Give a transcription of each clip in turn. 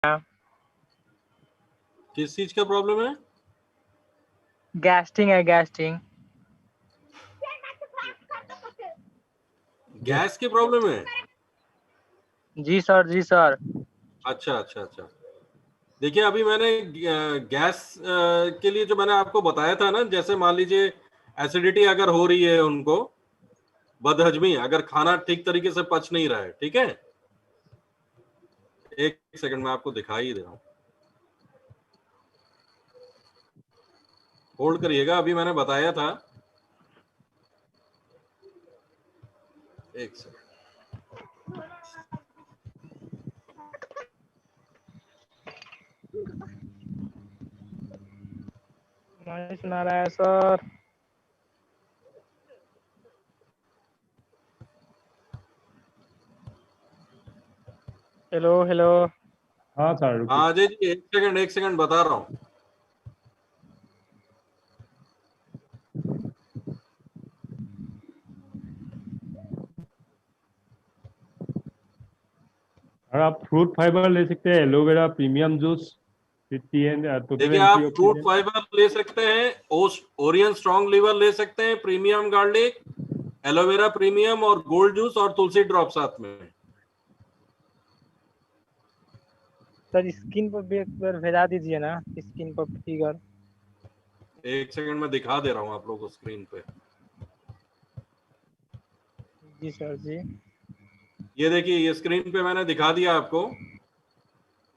किस चीज का प्रॉब्लम है? गैस्टिंग है, गैस्टिंग। गैस की प्रॉब्लम है? जी सर, जी सर। अच्छा अच्छा अच्छा। देखिए अभी मैंने गैस के लिए जो मैंने आपको बताया था ना, जैसे मान लीजिए एसिडिटी अगर हो रही है उनको, बदहजमी, अगर खाना ठीक तरीके से पच नहीं रहा है, ठीक है, एक सेकंड में आपको दिखा ही दे रहा हूं, होल्ड करिएगा, अभी मैंने बताया था, एक सेकंड। नहीं सुना रहा है सर। Hello hello. हाँ सर रुकिए। हाँ अजय जी, एक सेकंड बता रहा हूँ। और आप फ्रूट फाइबर ले सकते हैं, एलोवेरा प्रीमियम जूस, टोटल देखिए आप फ्रूट एंटीऑक्सीडेंट। फाइबर ले सकते हैं, ओरियन स्ट्रॉन्ग लीवर ले सकते हैं, प्रीमियम गार्लिक, एलोवेरा प्रीमियम और गोल्ड जूस और तुलसी ड्रॉप साथ में। सर स्क्रीन पर भी एक बार भेजा दीजिए ना, स्क्रीन पर फिगर। एक सेकंड में दिखा दे रहा हूँ आप लोगों को स्क्रीन पे। जी सर जी। ये देखिए, ये स्क्रीन पे मैंने दिखा दिया आपको।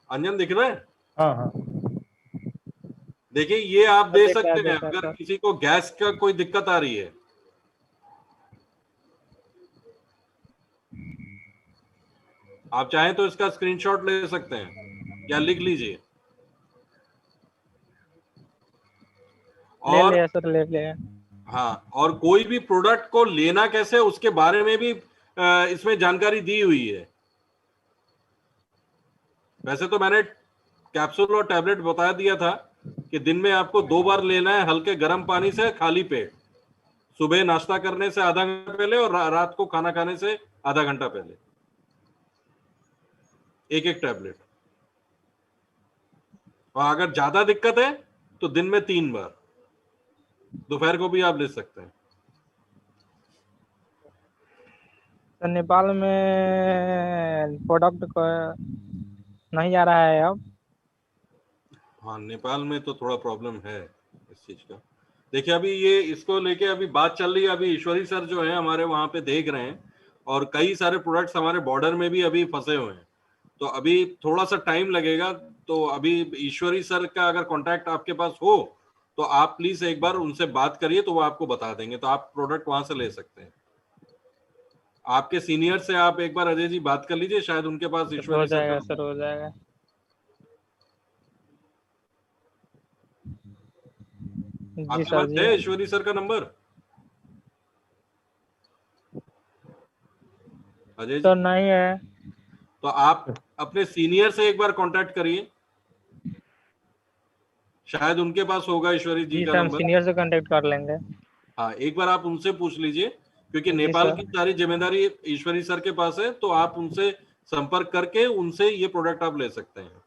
अंजन दिख रहा है? हाँ हाँ। देखिए ये आप दे देखा है, सकते हैं देखा है अगर सर। किसी को गैस का कोई दिक्कत आ रही है। आप चाहें तो इसका स्क्रीनशॉट ले सकते हैं या लिख लीजिए। ले और लिया सर, ले लिया। हाँ, और कोई भी प्रोडक्ट को लेना कैसे उसके बारे में भी इसमें जानकारी दी हुई है। वैसे तो मैंने कैप्सूल और टैबलेट बता दिया था कि दिन में आपको 2 बार लेना है, हल्के गर्म पानी से खाली पेट, सुबह नाश्ता करने से आधा घंटा पहले और रात को खाना खाने से आधा घंटा पहले, एक एक टैबलेट। और अगर ज्यादा दिक्कत है तो दिन में 3 बार, दोपहर को भी आप ले सकते हैं। सर नेपाल में प्रोडक्ट का नहीं आ रहा है अब। हाँ, नेपाल में तो थोड़ा प्रॉब्लम है इस चीज का। देखिए अभी ये इसको लेके अभी बात चल रही है, अभी ईश्वरी सर जो है हमारे वहां पे देख रहे हैं, और कई सारे प्रोडक्ट्स हमारे बॉर्डर में भी अभी फंसे हुए हैं, तो अभी थोड़ा सा टाइम लगेगा। तो अभी ईश्वरी सर का अगर कांटेक्ट आपके पास हो तो आप प्लीज एक बार उनसे बात करिए, तो वो आपको बता देंगे, तो आप प्रोडक्ट वहां से ले सकते हैं। आपके सीनियर से आप एक बार अजय जी बात कर लीजिए, शायद उनके पास हो ईश्वरी सर जाएगा का सर, हो जाएगा। जी आपके सर पास जी। है ईश्वरी सर का नंबर अजय जी? सर नहीं है। तो आप अपने सीनियर से एक बार कांटेक्ट करिए, शायद उनके पास होगा ईश्वरी जी जी का सर, हम नंबर। सीनियर से कांटेक्ट कर लेंगे। हाँ, एक बार आप उनसे पूछ लीजिए, क्योंकि जी नेपाल सर। की सारी जिम्मेदारी ईश्वरी सर के पास है, तो आप उनसे संपर्क करके उनसे ये प्रोडक्ट आप ले सकते हैं।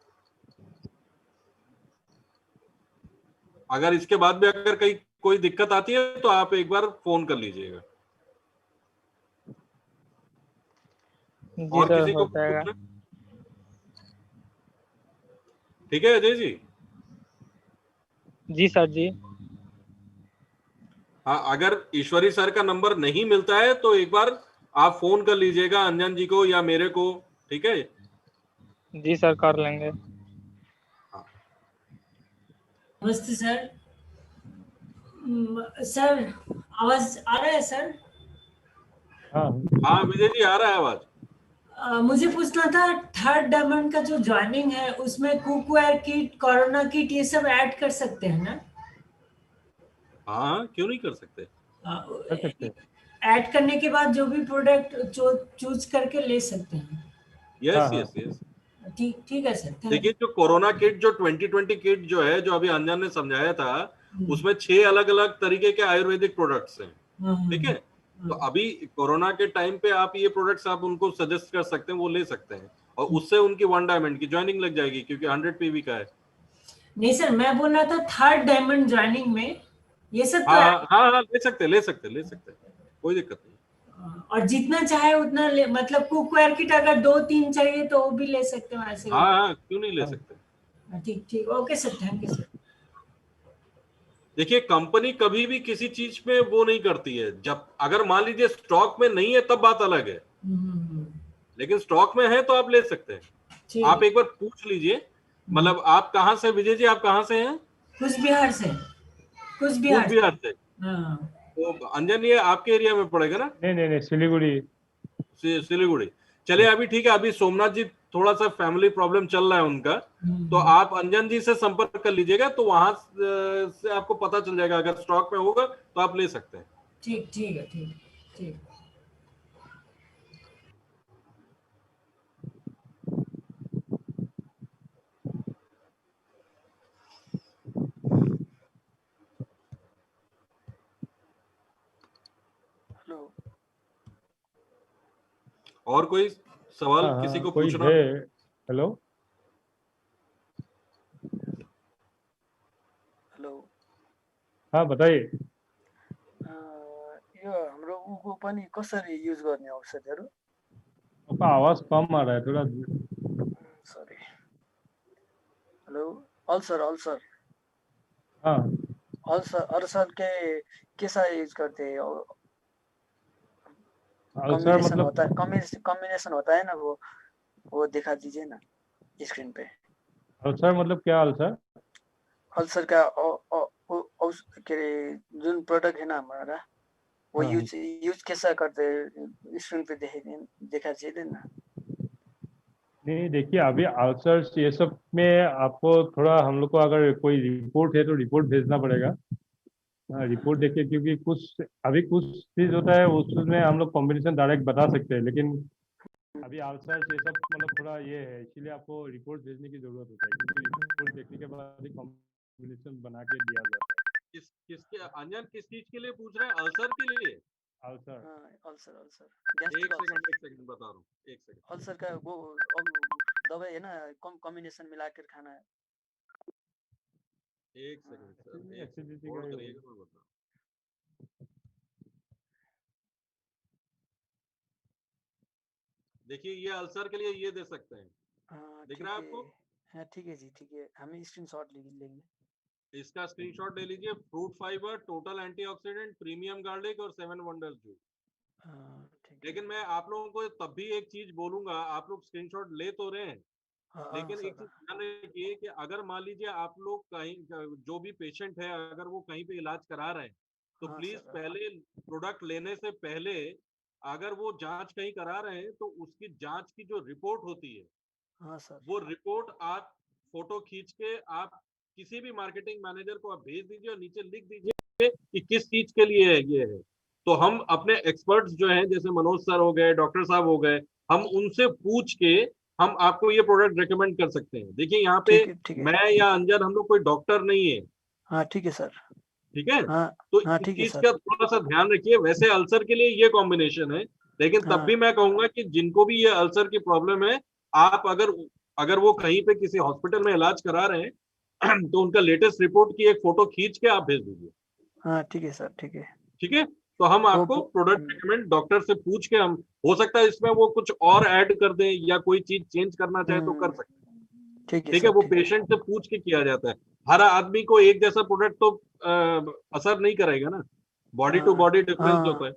अगर इसके बाद भी अगर कहीं कोई दिक्कत आती है तो आप एक बार फोन कर लीजिएगा। जी और सर, किसी हो को जाएगा। पूछना? ठीक है अजय जी। जी सर जी। हाँ, अगर ईश्वरी सर का नंबर नहीं मिलता है तो एक बार आप फोन कर लीजिएगा अंजन जी को या मेरे को, ठीक है? जी सर, कर लेंगे। हाँ। नमस्ते सर। सर आवाज आ रहा है सर? हाँ हाँ विजय जी, आ रहा है आवाज। मुझे पूछना था, थर्ड डायमंड का जो ज्वाइनिंग है उसमें कुकवेयर किट, कोरोना किट, ये सब ऐड कर सकते हैं ना? हाँ, क्यों नहीं कर सकते? कर सकते हैं। ऐड करने के बाद जो भी प्रोडक्ट चूज करके ले सकते हैं। यस हाँ हाँ। Yes yes. ठीक ठीक है सर, थैंक देखिए जो कोरोना किट, जो 2020 किट जो है, जो अभी अंजन ने समझाया था, यू। उसमें 6 अलग अलग तरीके के आयुर्वेदिक प्रोडक्ट्स हैं, ठीक है? तो हाँ। अभी कोरोना के टाइम पे आप ये प्रोडक्ट्स आप उनको सजेस्ट कर सकते हैं, वो ले सकते हैं। और उससे उनकी 1 डायमंड की ज्वाइनिंग लग जाएगी क्योंकि 100 पीवी का है। नहीं सर, मैं बोल रहा था 3rd डायमंड ज्वाइनिंग में ये सब तो हाँ हाँ हाँ, ले सकते, कोई दिक्कत नहीं। और जितना चाहे उतना ले, मतलब कुकवेयर किट अगर 2-3 चाहिए तो वो भी ले सकते हैं ऐसे। हाँ हाँ, क्यों नहीं ले सकते। ठीक ठीक, okay sir, thank you sir. देखिए कंपनी कभी भी किसी चीज में वो नहीं करती है, जब अगर मान लीजिए स्टॉक में नहीं है तब बात अलग है, लेकिन स्टॉक में है तो आप ले सकते हैं। आप एक बार पूछ लीजिए, मतलब आप कहाँ से, विजय जी आप कहाँ से हैं? कूचबिहार से। कूचबिहार से। हाँ। तो अंजन ये आपके एरिया में पड़ेगा ना? नहीं, सिलीगुड़ी। सिलीगुड़ी। चलिए अभी ठीक है, अभी सोमनाथ जी थोड़ा सा फैमिली प्रॉब्लम चल रहा है उनका, तो आप अंजन जी से संपर्क कर लीजिएगा, तो वहां से आपको पता चल जाएगा, अगर स्टॉक में होगा तो आप ले सकते हैं। ठीक ठीक है, ठीक ठीक। हेलो, और कोई सवाल किसी को कोई पूछना? है? Hello hello. हाँ बताइए। यो हाम्रो उको पनि कसरी युज गर्ने औषधहरू? आपका आवाज कम आ रहा है थोड़ा। सरी। हेलो, अल्सर हाँ अल्सर के कैसा यूज करते हैं? अल्सर मतलब कॉम्बिनेशन होता है ना, वो दिखा दीजिए ना स्क्रीन पे। अल्सर मतलब क्या अल्सर? अल्सर का के जुन प्रोडक्ट है ना हमारा, वो हाँ। यूज कैसा करते स्क्रीन पे दिखा दीजिए ना। नहीं देखिए, अभी अल्सर्स ये सब में आपको थोड़ा, हम लोग को अगर कोई रिपोर्ट है तो रिपोर्ट भेजना पड़ेगा। रिपोर्ट देखिए, क्योंकि कुछ चीज होता है उसमें हम लोग कॉम्बिनेशन डायरेक्ट बता सकते हैं, लेकिन अभी अल्सर्स ये सब मतलब थोड़ा ये है, इसीलिए आपको रिपोर्ट भेजने की जरूरत होता है, क्योंकि रिपोर्ट देखने के बाद ही कॉम्बिनेशन बना के दिया जाता है। किसके अंजन, किस चीज के लिए पूछ रहे हैं? अल्सर के लिए? अल्सर। अल्सर एक सेकंड बता रहा हूँ, एक सेकंड। अल्सर का वो दवाई है ना, कॉम्बिनेशन मिलाकर खाना है। एक सेकंड सर, एसिडिटी होल्ड का करिएगा, मैं बता रहा हूँ। देखिए ये अल्सर के लिए ये दे सकते हैं, दिख रहा है आपको? हाँ ठीक है जी, ठीक है, हम स्क्रीनशॉट लेंगे। इसका स्क्रीनशॉट ले लीजिए। Fruit fibre, total antioxidant, premium garlic और 7 वंडर्स जूस। लेकिन मैं आप लोगों को तब भी एक चीज बोलूंगा, आप लोग स्क्रीनशॉट ले तो रहे हैं, लेकिन एक चीज ध्यान रखिए कि अगर मान लीजिए आप लोग कहीं, जो भी पेशेंट है अगर वो कहीं पे इलाज करा रहे हैं, तो प्लीज पहले प्रोडक्ट लेने से पहले अगर वो जांच कहीं करा रहे हैं तो उसकी जांच की जो रिपोर्ट होती है, हाँ सर, वो रिपोर्ट आप फोटो खींच के आप किसी भी मार्केटिंग मैनेजर को आप भेज दीजिए और नीचे लिख दीजिए कि किस चीज के लिए ये है। तो हम अपने एक्सपर्ट्स जो हैं, जैसे मनोज सर हो गए, डॉक्टर साहब हो गए, हम उनसे पूछ के हम आपको ये प्रोडक्ट रेकमेंड कर सकते हैं। देखिए यहाँ पे मैं या अंजन, हम लोग कोई डॉक्टर नहीं है। हाँ ठीक है सर, ठीक है। हाँ, तो हाँ, इस ठीक है चीज सर। का थोड़ा सा ध्यान रखिए। वैसे अल्सर के लिए ये कॉम्बिनेशन है, लेकिन तब भी मैं कहूंगा कि जिनको भी ये अल्सर की प्रॉब्लम है, आप अगर वो कहीं पे किसी हॉस्पिटल में इलाज करा रहे हैं तो उनका लेटेस्ट रिपोर्ट की एक फोटो खींच के आप भेज दीजिए। हाँ ठीक है सर, ठीक है। ठीक है, तो हम आपको प्रोडक्ट रिकमेंड डॉक्टर से पूछ के, हम हो सकता है इसमें वो कुछ और ऐड कर दें या कोई चीज चेंज करना चाहे तो कर सकते हैं। ठीक है, वो पेशेंट से पूछ के किया जाता है। हर आदमी को एक जैसा प्रोडक्ट तो असर नहीं करेगा ना, बॉडी टू बॉडी डिफरेंस होता है।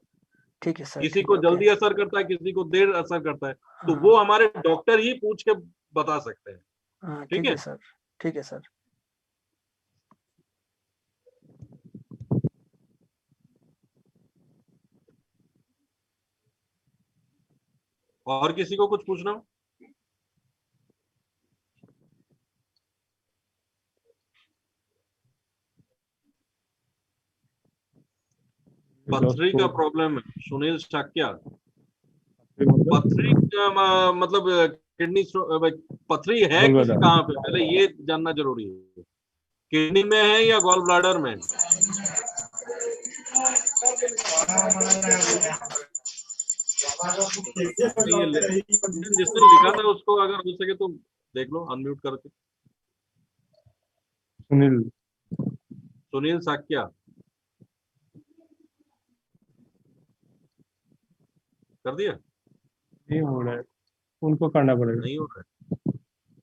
ठीक है सर, किसी को जल्दी असर करता है, किसी को देर असर करता है, तो वो हमारे डॉक्टर ही पूछ के बता सकते हैं। ठीक है सर, ठीक है सर। और किसी को कुछ पूछना हो? पथरी का प्रॉब्लम है, सुनील शाक्या। पथरी मतलब किडनी, पथरी है किस, कहाँ पे, पहले ये जानना जरूरी है। किडनी में है या गॉल ब्लैडर में? जिसने लिखा था उसको अगर हो सके तो देख लो अनम्यूट करके। सुनील साक्या कर दिया? नहीं हो रहा है, उनको करना पड़ेगा। नहीं हो रहा है।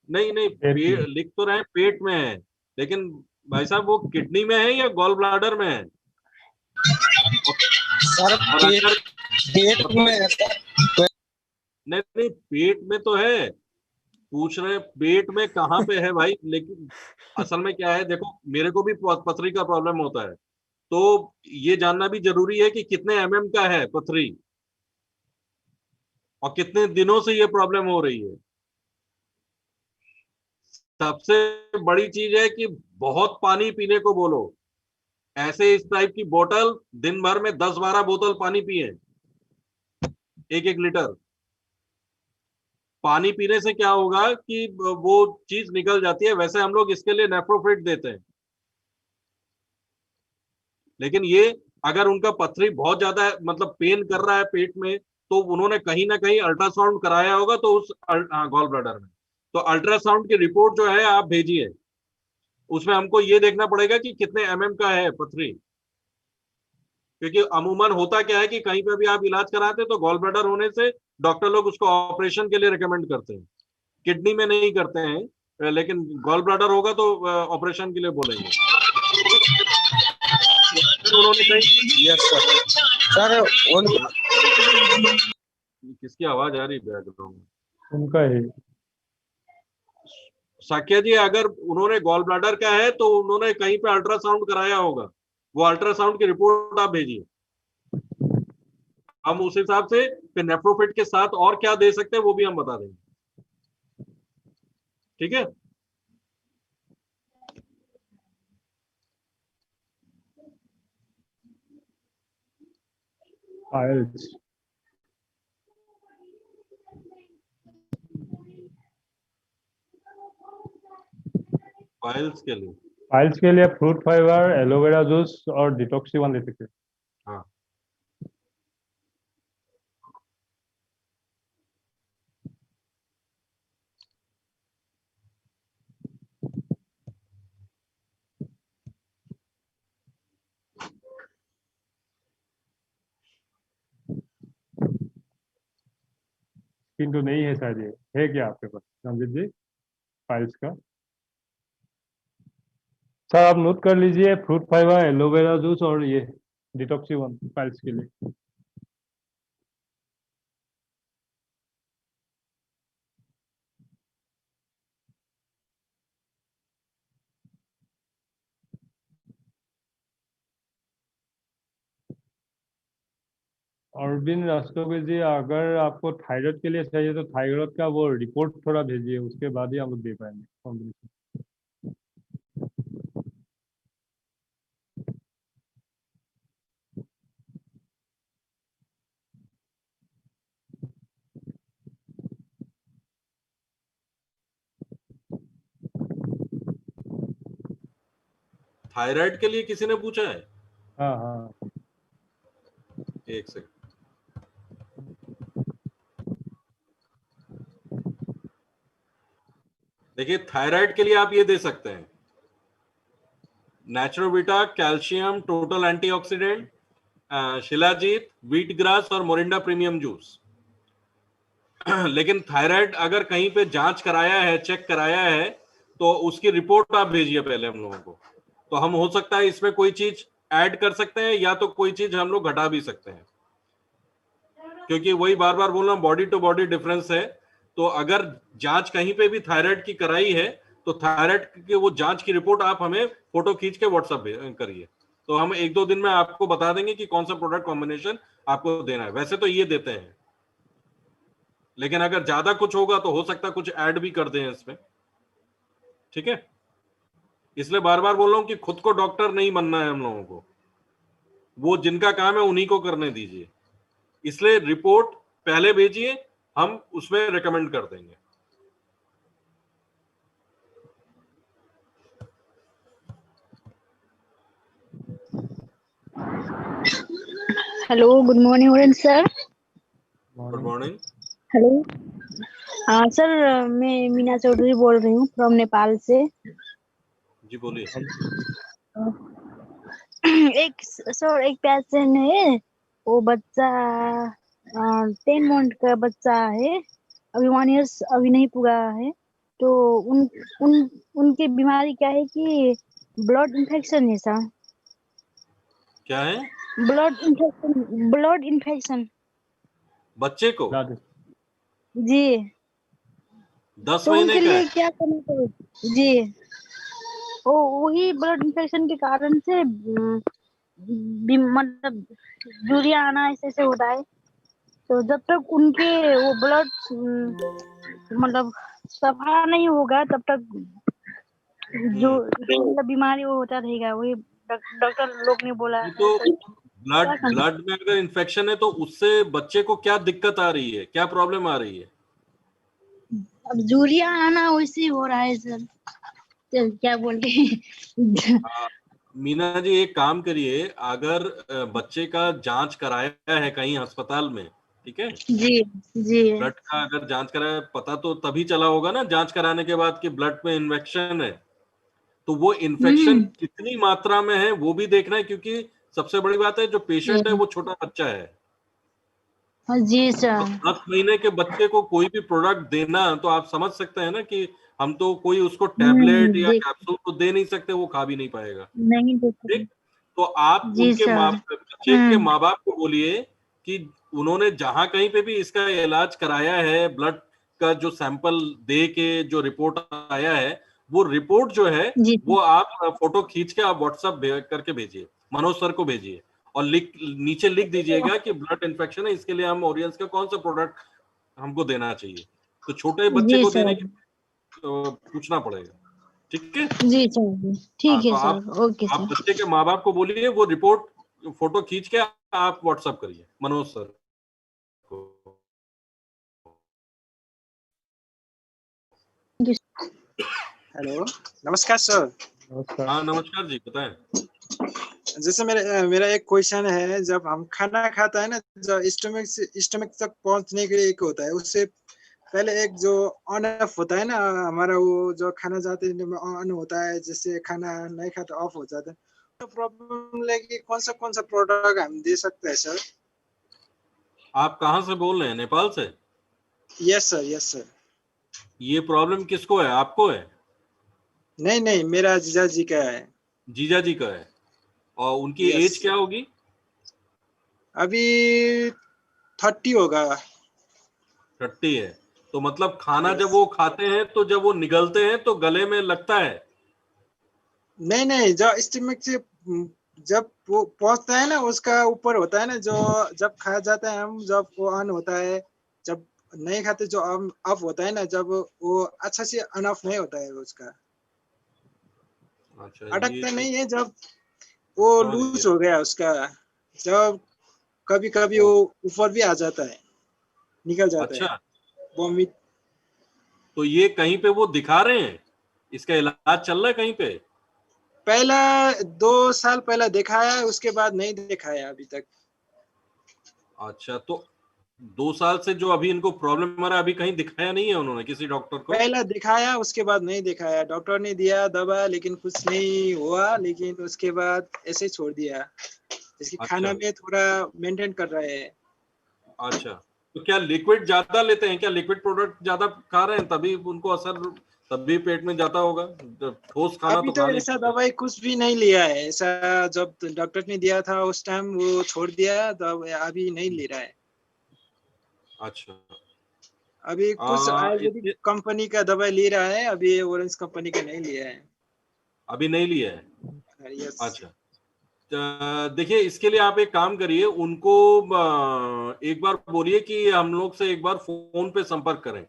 नहीं लिख तो रहे हैं पेट में है, लेकिन भाई साहब वो किडनी में है या गॉल ब्लाडर में है? सर पेट में है सर। नहीं पेट में तो है, पूछ रहे पेट में कहाँ पे है भाई। लेकिन असल में क्या है, देखो मेरे को भी पथरी का प्रॉब्लम होता है, तो ये जानना भी जरूरी है कि कितने एमएम का है पथरी और कितने दिनों से ये प्रॉब्लम हो रही है। सबसे बड़ी चीज है कि बहुत पानी पीने को बोलो। ऐसे इस टाइप की बोतल दिन भर में 10-12 बोतल पानी पिए, 1-1 लीटर। पानी पीने से क्या होगा कि वो चीज निकल जाती है। वैसे हम लोग इसके लिए नेफ्रोफिट देते हैं, लेकिन ये अगर उनका पथरी बहुत ज्यादा मतलब पेन कर रहा है पेट में, तो उन्होंने कहीं ना कहीं अल्ट्रासाउंड कराया होगा, तो उस गॉल ब्लैडर में तो अल्ट्रासाउंड की रिपोर्ट जो है आप भेजिए। उसमें हमको ये देखना पड़ेगा कि कितने एमएम का है पथरी, क्योंकि अमूमन होता क्या है कि कहीं पे भी आप इलाज कराते हैं तो गॉल ब्लैडर होने से डॉक्टर लोग उसको ऑपरेशन के लिए रिकमेंड करते हैं, किडनी में नहीं करते हैं, लेकिन गॉल ब्लैडर होगा तो ऑपरेशन के लिए बोलेंगे। फिर उन्होंने कहीं यस सर किसकी आवाज आ रही है बैकग्राउंड में? उनका है। साक्या जी, अगर उन्होंने गॉल ब्लैडर का है तो उन्होंने कहीं पे अल्ट्रासाउंड कराया होगा, वो अल्ट्रासाउंड की रिपोर्ट आप भेजिए। हम उस हिसाब से फिर नेफ्रोफिट के साथ और क्या दे सकते हैं वो भी हम बता देंगे। ठीक है? फाइल्स फाइल्स के लिए फ्रूट फाइबर, एलोवेरा जूस और डिटॉक्सी 1 ले सकते हैं। हाँ, स्किन तो नहीं है शायद, ये है क्या आपके पास रंजित जी फाइल्स का? सर आप नोट कर लीजिए, फ्रूट फाइबर, एलोवेरा जूस और ये डिटॉक्सी 1 फाइल्स के लिए। अरविंद राष्ट्रपति जी, अगर आपको थायराइड के लिए चाहिए तो थायराइड का वो रिपोर्ट थोड़ा भेजिए, उसके बाद ही हम लोग दे पाएंगे कॉम्बिनेशन। थायराइड के लिए किसी ने पूछा है? हाँ हाँ, एक सेकंड। देखिए थायराइड के लिए आप ये दे सकते हैं, Naturovita calcium total antioxidant, shilajit, wheat grass और मोरिंडा प्रीमियम जूस। लेकिन थायराइड अगर कहीं पे जांच कराया है, चेक कराया है, तो उसकी रिपोर्ट आप भेजिए पहले हम लोगों को, तो हम हो सकता है इसमें कोई चीज ऐड कर सकते हैं या तो कोई चीज हम लोग घटा भी सकते हैं, क्योंकि वही बार बार बोल रहा हूं बॉडी टू बॉडी डिफरेंस है। तो अगर जांच कहीं पे भी थायराइड की कराई है तो थायराइड की वो जांच की रिपोर्ट आप हमें फोटो खींच के व्हाट्सएप करिए, तो हम 1-2 दिन में आपको बता देंगे कि कौन सा प्रोडक्ट कॉम्बिनेशन आपको देना है। वैसे तो ये देते हैं, लेकिन अगर ज्यादा कुछ होगा तो हो सकता है कुछ ऐड भी कर दें इसमें। ठीक है? इसलिए बार बार बोल रहा हूं कि खुद को डॉक्टर नहीं बनना है हम लोगों को, वो जिनका काम है उन्हीं को करने दीजिए। इसलिए रिपोर्ट पहले भेजिए, हम उसमें रेकमेंड कर देंगे। Hello, good morning orange sir. Morning. Hello. हाँ सर, मैं मीना चौधरी बोल रही हूँ फ्रॉम नेपाल से। जी बोलिए। एक पेशेंट है, वो बच्चा 10 मंथ का बच्चा है, अभी 1 ईयर्स अभी नहीं पूरा है। तो उनकी बीमारी क्या है कि ब्लड इन्फेक्शन है सर। क्या है? ब्लड इन्फेक्शन बच्चे को जी। 10 तो महीने उनके का लिए है? क्या करना चाहिए जी? वही ब्लड इन्फेक्शन के कारण से मतलब यूरिया आना ऐसे होता है। तो जब तक उनके वो ब्लड मतलब सफा नहीं होगा तब तक जो मतलब बीमारी वो होता रहेगा। वही डॉक्टर लोग ने बोला है। तो क्या करना? ब्लड में अगर इन्फेक्शन है तो उससे बच्चे को क्या दिक्कत आ रही है, क्या प्रॉब्लम आ रही है? अब यूरिया आना वैसे हो रहा है सर। तो क्या बोलते हैं मीना जी एक काम करिए, अगर बच्चे का जांच कराया है कहीं अस्पताल में, ठीक है, जी जी ब्लड का अगर जांच कराया, पता तो तभी चला होगा ना जांच कराने के बाद कि ब्लड में इन्फेक्शन है। तो वो इन्फेक्शन कितनी मात्रा में है वो भी देखना है, क्योंकि सबसे बड़ी बात है जो पेशेंट है वो छोटा बच्चा है। जी तो सर। 10 महीने के बच्चे को कोई भी प्रोडक्ट देना, तो आप समझ सकते हैं ना कि हम तो कोई उसको टैबलेट या देख कैप्सूल तो दे नहीं सकते, वो खा भी नहीं पाएगा। नहीं देख ठीक, तो आप जी उनके सर। बच्चे के माँ बाप को बोलिए कि उन्होंने जहां कहीं पे भी इसका इलाज कराया है, ब्लड का जो सैंपल दे के जो रिपोर्ट आया है, वो रिपोर्ट जो है जी वो आप फोटो खींच के आप व्हाट्सएप करके भेजिए, मनोज सर को भेजिए, और नीचे लिख दीजिएगा कि ब्लड इन्फेक्शन है, इसके लिए हम ओरियंस का कौन सा प्रोडक्ट हमको देना चाहिए। तो छोटे बच्चे जी को सर। देने की पूछना पड़ेगा। ठीक है, जी सर। हाँ, ठीक है तो सर। ओके आप सर। बच्चे के माँ बाप को बोलिए वो रिपोर्ट फोटो खींच के आप व्हाट्सएप करिए मनोज सर को। हेलो, नमस्कार सर। नमस्कार। हाँ नमस्कार जी, बताएं। जैसे मेरा एक क्वेश्चन है, जब हम खाना खाता है ना, जो स्टमक तक पहुंचने के लिए एक होता है, उससे पहले एक जो ऑन ऑफ होता है ना हमारा, वो जो खाना जाते ऑन होता है, जिससे खाना नहीं खाता ऑफ हो जाता है। तो प्रॉब्लम लगी कौन सा प्रोडक्ट हम दे सकते हैं सर? आप कहाँ से बोल रहे हैं? नेपाल से? Yes sir, yes sir. ये प्रॉब्लम किसको है, आपको है? नहीं, मेरा जीजा जी का है। जीजा जी का है। और उनकी यस, एज क्या होगी? अभी 30 होगा। 30 है। तो मतलब खाना जब यस। वो खाते हैं तो जब वो निगलते हैं तो गले में लगता है? नहीं, जो स्टमक से जब वो पहुंचता है ना, उसका ऊपर होता है ना, जो जब खा जाता है हम, जब वो ऑन होता है, जब नहीं खाते जो ऑफ होता है ना, जब वो अच्छा से ऑन ऑफ नहीं होता है उसका, अच्छा, अटकता ये नहीं है, जब वो समझ लूज गया। हो गया उसका, जब कभी कभी ओ, वो ऊपर भी आ जाता है, निकल जाता है अच्छा, वॉमिट। तो ये कहीं पे वो दिखा रहे हैं, इसका इलाज चल रहा है कहीं पे? पहला 2 साल पहला दिखाया, उसके बाद नहीं दिखाया अभी तक। अच्छा, तो 2 साल से जो अभी इनको प्रॉब्लम आ रहा है, अभी कहीं दिखाया नहीं है उन्होंने किसी डॉक्टर को? पहला दिखाया, उसके बाद नहीं दिखाया। डॉक्टर ने दिया दवा, लेकिन कुछ नहीं हुआ, लेकिन उसके बाद ऐसे ही छोड़ दिया। इसकी खाना अच्छा में थोड़ा मेंटेन कर रहे हैं। अच्छा, तो क्या लिक्विड ज्यादा लेते हैं, क्या लिक्विड प्रोडक्ट ज्यादा खा रहे हैं तभी उनको असर, तभी पेट में जाता होगा? ठोस खाना अभी तो तो खा नहीं ऐसा पाते। दवाई कुछ भी नहीं लिया है ऐसा। जब डॉक्टर ने दिया था उस टाइम वो छोड़ दिया, तब अभी नहीं ले रहा है। अच्छा, अभी कुछ आयुर्वेदिक इसके कंपनी का दवाई ले रहा है, अभी ऑरेंज कंपनी का नहीं लिया है। अभी नहीं लिया है। यस। अच्छा, देखिए इसके लिए आप एक काम करिए, उनको एक बार बोलिए कि हम लोग से एक बार फोन पे संपर्क करें,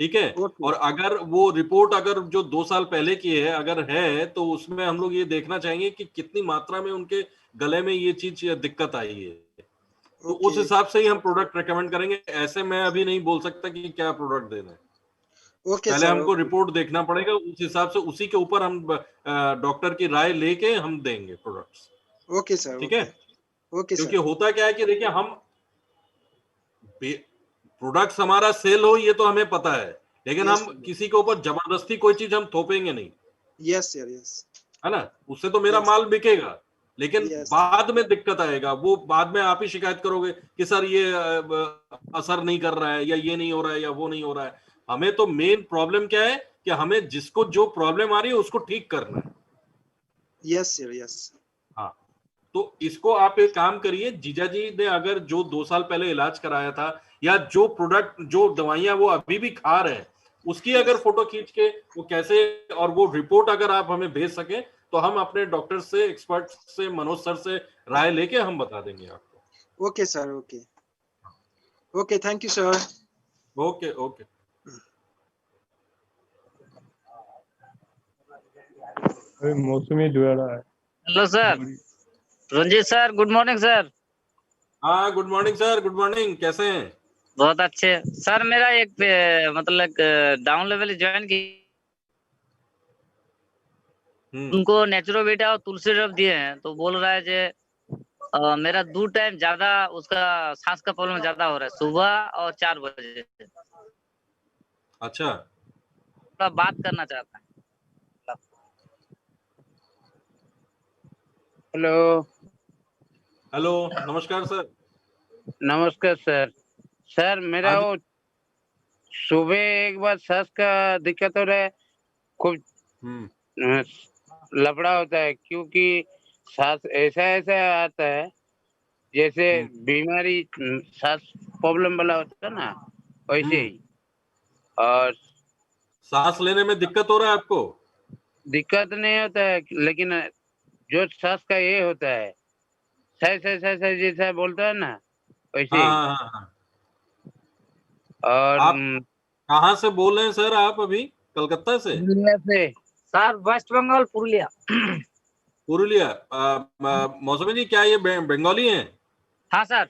ठीक है? ओके। और अगर वो रिपोर्ट अगर जो 2 साल पहले की है अगर है, तो उसमें हम लोग ये देखना चाहेंगे कि कितनी मात्रा में उनके गले में ये चीज दिक्कत आई है, तो ओके। उस हिसाब से ही हम प्रोडक्ट रेकमेंड करेंगे। ऐसे मैं अभी नहीं बोल सकता कि क्या प्रोडक्ट देना है, ओके पहले सर। हमको ओके। रिपोर्ट देखना पड़ेगा, उस हिसाब से उसी के ऊपर हम डॉक्टर की राय लेके हम देंगे प्रोडक्ट्स। Okay sir. ठीक है, ओके। ओके क्योंकि सर। होता क्या है कि देखिए हम प्रोडक्ट्स हमारा सेल हो ये तो हमें पता है, लेकिन Yes, हम sir. किसी के ऊपर जबरदस्ती कोई चीज हम थोपेंगे नहीं, यस सर, यस। है ना। उससे तो मेरा Yes. माल बिकेगा, लेकिन Yes. बाद में दिक्कत आएगा, वो बाद में आप ही शिकायत करोगे कि सर ये असर नहीं कर रहा है, या ये नहीं हो रहा है, या वो नहीं हो रहा है। हमें तो मेन प्रॉब्लम क्या है कि हमें जिसको जो प्रॉब्लम आ रही है उसको ठीक करना है। Yes sir, yes. हाँ, तो इसको आप एक काम करिए, जीजा जी ने अगर जो 2 साल पहले इलाज कराया था, या जो प्रोडक्ट जो दवाइयां वो अभी भी खा रहे हैं, उसकी अगर फोटो खींच के वो कैसे, और वो रिपोर्ट अगर आप हमें भेज सके तो हम अपने डॉक्टर से, एक्सपर्ट से, मनोज सर से राय लेके हम बता देंगे आपको। Okay sir, okay. Okay, thank you sir. Okay okay. Mousumi जुड़ा है। Hello sir, Ranjit sir, good morning sir. हाँ, good morning sir, good morning. कैसे हैं? बहुत अच्छे सर। मेरा एक मतलब डाउन लेवल ज्वाइन की, उनको नेचुरोबेटा और तुलसी ड्रॉप दिए हैं, तो बोल रहा है जे मेरा 2 टाइम ज्यादा उसका सांस का प्रॉब्लम ज्यादा हो रहा है, सुबह और 4 बजे। अच्छा, थोड़ा बात करना चाहता है। हेलो। हेलो, नमस्कार सर। नमस्कार सर। सर मेरा हाँ जी। वो सुबह एक बार सांस का दिक्कत हो रहा है, खूब लफड़ा होता है, क्योंकि सांस ऐसा ऐसा आता है जैसे बीमारी सांस प्रॉब्लम वाला होता है ना, वैसे ही। और सांस लेने में दिक्कत हो रहा है आपको? दिक्कत नहीं होता है, लेकिन जो सांस का ये होता है, सह जैसा बोलता है ना, वैसे हाँ ही। हाँ हाँ हाँ। और आप कहाँ से बोल रहे हैं सर आप अभी? कलकत्ता से? पुरुलिया से। Sir west Bengal, Purulia. पुरुलिया। मौसमी जी, क्या ये बंगाली हैं? हाँ सर।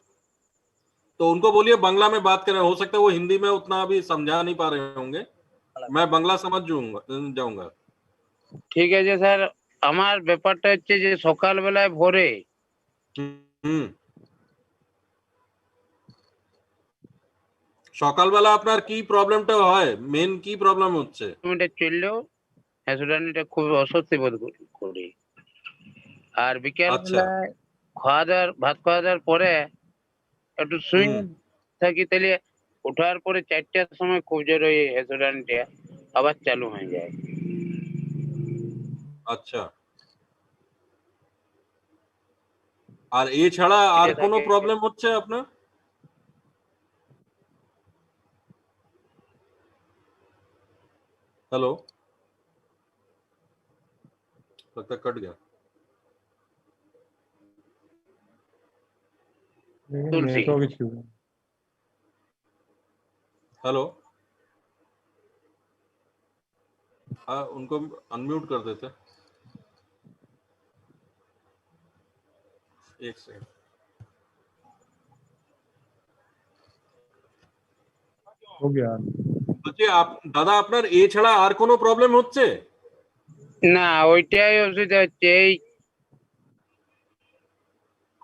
तो उनको बोलिए बांग्ला में बात करें, हो सकता है वो हिंदी में उतना अभी समझा नहीं पा रहे होंगे, मैं बांग्ला समझ जाऊंगा। ঠিক আছে স্যার, আমার ব্যাপারটা হচ্ছে যে সকালবেলায় ভোরে সকালবেলা আপনার কি প্রবলেমটা হয়, মেন কি প্রবলেম হচ্ছে? মিনিটে চললেও হ্যাঁসুডানিটা খুব অস্বস্তি বোধ করি। আর বিকেল বেলায় ভাত খাওয়া দাওয়ার পরে একটু শুয়ে থাকি, তাহলে ওঠার পরে 4টার সময় খুব জোর ওই হ্যাঁসুডানিটা আবার চালু হয়ে যায়। আচ্ছা, আর এছাড়া আর কোনো প্রবলেম হচ্ছে আপনার? हेलो, लगता कट गया। Network issue. हेलो, हाँ, उनको अनम्यूट कर देते। एक सेकंड। हो गया। বলছি দাদা, আপনার এছাড়া আর কোনো প্রবলেম হচ্ছে? না, ওইটাই অসুবিধা হচ্ছে,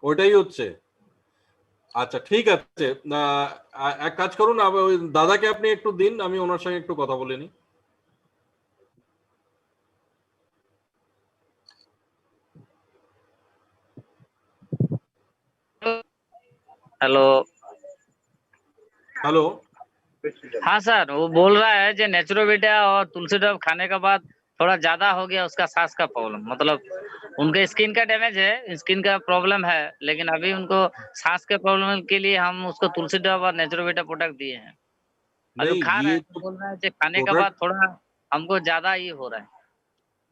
ওইটাই হচ্ছে। আচ্ছা, ঠিক আছে, এক কাজ করুন, ওই দাদাকে আপনি একটু দিন, আমি ওনার সঙ্গে একটু কথা বলে নিই। हेलो। हेलो। हाँ सर, वो बोल रहा है जो नेचुरोबेटा और तुलसी ड्रॉप खाने के बाद थोड़ा ज्यादा हो गया उसका सांस का प्रॉब्लम, मतलब उनके स्किन का डैमेज है, स्किन का प्रॉब्लम है, लेकिन अभी उनको सांस के प्रॉब्लम के लिए हम उसको तुलसी ड्रॉप और नेचुरोबेटा प्रोडक्ट दिए हैं। और जो खा रहे हैं तो बोल रहा है कि खाने के बाद थोड़ा हमको ज्यादा ही हो रहा है,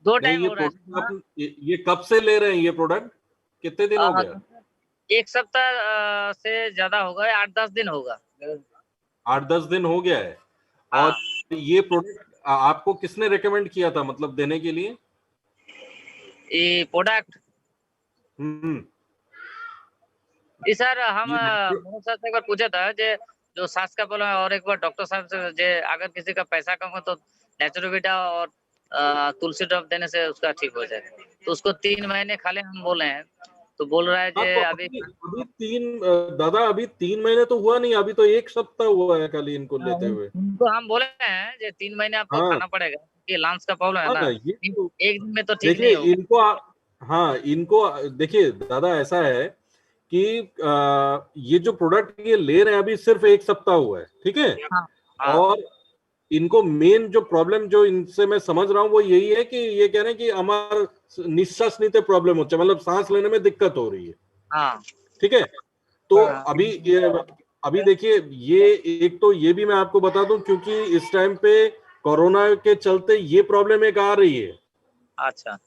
2 टाइम हो रहा है। ये कब से ले रहे हैं ये प्रोडक्ट? कितने दिन हो गया? 1 सप्ताह से ज्यादा होगा, 8-10 दिन होगा। 8-10 दिन हो गया है। और ये प्रोडक्ट आपको किसने रेकमेंड किया था, मतलब देने के लिए? ये प्रोडक्ट जी सर, हम मनोज सर से एक बार पूछा था जो सांस का प्रॉब्लम है, और एक बार डॉक्टर साहब से अगर किसी का पैसा कम हो तो नेचुरोबेटा और तुलसी ड्रॉप देने से उसका ठीक हो जाए, तो उसको 3 महीने खाली हम बोले हैं, तो बोल रहा है हाँ, जे तो अभी दादा अभी 3 महीने तो हुआ नहीं, अभी तो 1 सप्ताह हुआ है खाली इनको लेते हुए। उनको हम बोले हैं जे 3 महीने आपको हाँ खाना पड़ेगा, क्योंकि लंग्स का प्रॉब्लम है हाँ ना, ना, ये तो एक दिन में तो ठीक देखिए नहीं होगा। हाँ इनको देखिए दादा, ऐसा है कि ये जो प्रोडक्ट ये ले रहे हैं अभी सिर्फ 1 सप्ताह हुआ है, ठीक है। हाँ हाँ और इनको मेन जो प्रॉब्लम जो इनसे मैं समझ रहा हूँ वो यही है कि ये कह रहे हैं कि हमार निश्वास नीते प्रॉब्लम होता है, मतलब सांस लेने में दिक्कत हो रही है, हाँ ठीक है। तो हाँ। अभी देखिए, ये एक तो ये भी मैं आपको बता दूं, क्योंकि इस टाइम पे कोरोना के चलते ये प्रॉब्लम एक आ रही है। अच्छा